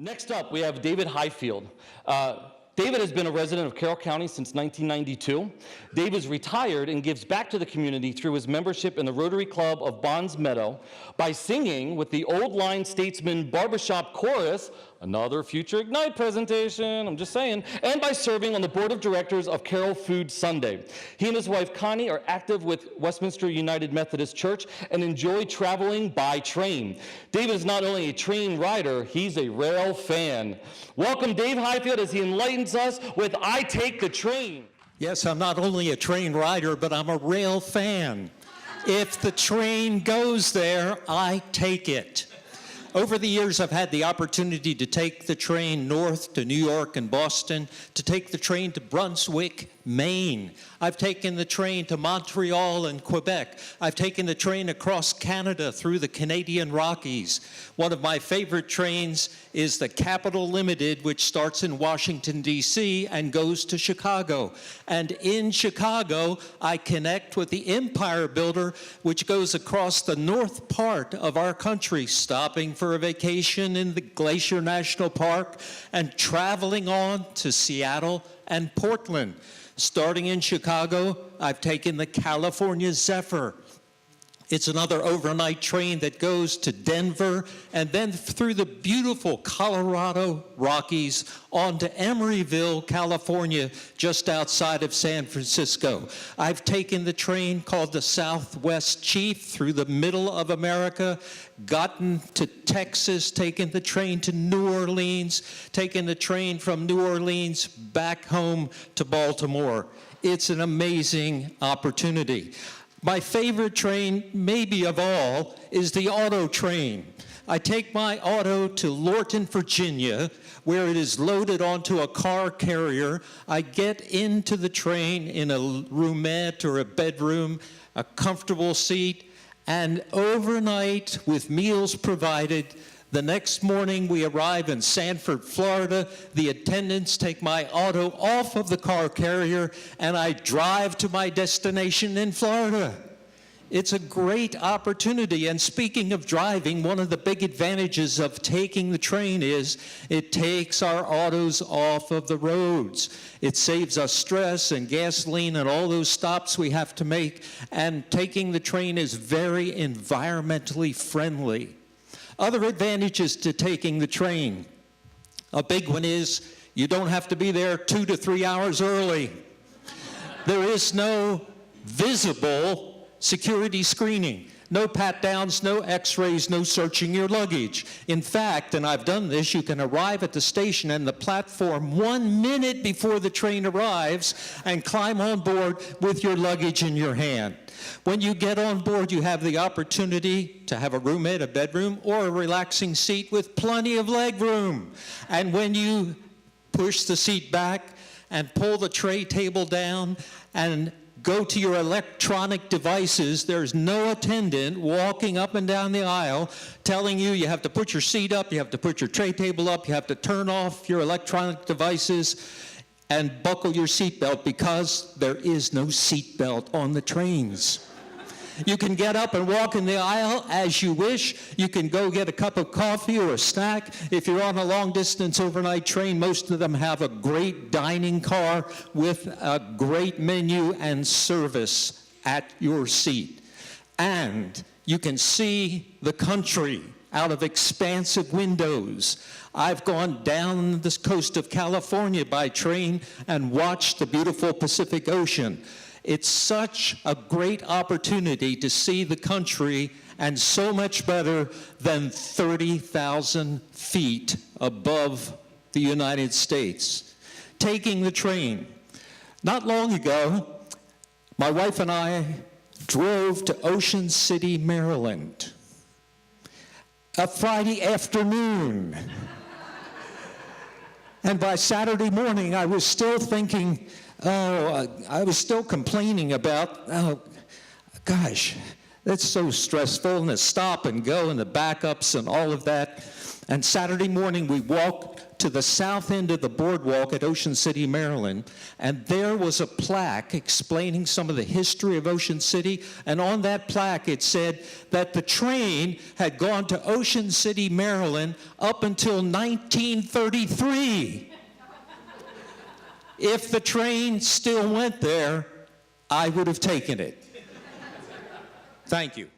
Next up, we have David Highfield. David has been a resident of Carroll County since 1992. David is retired and gives back to the community through his membership in the Rotary Club of Bonds Meadow by singing with the Old Line Statesman Barbershop Chorus, another future Ignite presentation, I'm just saying, and by serving on the board of directors of Carroll Food Sunday. He and his wife Connie are active with Westminster United Methodist Church and enjoy traveling by train. David is not only a train rider, he's a rail fan. Welcome Dave Highfield as he enlightens us with I Take the Train. Yes, I'm not only a train rider, but I'm a rail fan. If the train goes there, I take it. Over the years, I've had the opportunity to take the train north to New York and Boston, to take the train to Brunswick, Maine. I've taken the train to Montreal and Quebec. I've taken the train across Canada through the Canadian Rockies. One of my favorite trains is the Capital Limited, which starts in Washington, D.C. and goes to Chicago. And in Chicago, I connect with the Empire Builder, which goes across the north part of our country, stopping for a vacation in the Glacier National Park and traveling on to Seattle and Portland. Starting in Chicago, I've taken the California Zephyr. It's another overnight train that goes to Denver and then through the beautiful Colorado Rockies on to Emeryville, California, just outside of San Francisco. I've taken the train called the Southwest Chief through the middle of America, gotten to Texas, taken the train to New Orleans, taken the train from New Orleans back home to Baltimore. It's an amazing opportunity. My favorite train, maybe of all, is the auto train. I take my auto to Lorton, Virginia, where it is loaded onto a car carrier. I get into the train in a roomette or a bedroom, a comfortable seat, and overnight, with meals provided, the next morning, we arrive in Sanford, Florida. The attendants take my auto off of the car carrier, and I drive to my destination in Florida. It's a great opportunity. And speaking of driving, one of the big advantages of taking the train is it takes our autos off of the roads. It saves us stress and gasoline and all those stops we have to make. And taking the train is very environmentally friendly. Other advantages to taking the train. A big one is you don't have to be there 2 to 3 hours early. There is no visible security screening. No pat-downs, no x-rays, no searching your luggage. In fact, and I've done this, you can arrive at the station and the platform 1 minute before the train arrives and climb on board with your luggage in your hand. When you get on board, you have the opportunity to have a roomette, a bedroom, or a relaxing seat with plenty of leg room. And when you push the seat back and pull the tray table down and go to your electronic devices, there's no attendant walking up and down the aisle telling you you have to put your seat up, you have to put your tray table up, you have to turn off your electronic devices and buckle your seatbelt, because there is no seatbelt on the trains. You can get up and walk in the aisle as you wish. You can go get a cup of coffee or a snack. If you're on a long-distance overnight train, most of them have a great dining car with a great menu and service at your seat. And you can see the country out of expansive windows. I've gone down the coast of California by train and watched the beautiful Pacific Ocean. It's such a great opportunity to see the country, and so much better than 30,000 feet above the United States. Taking the train. Not long ago, my wife and I drove to Ocean City, Maryland. A Friday afternoon. And by Saturday morning, I was still thinking, I was still complaining about, gosh, It's so stressful, and the stop and go and the backups and all of that. And Saturday morning, we walked to the south end of the boardwalk at Ocean City, Maryland, and there was a plaque explaining some of the history of Ocean City. And on that plaque, it said that the train had gone to Ocean City, Maryland up until 1933. If the train still went there, I would have taken it. Thank you.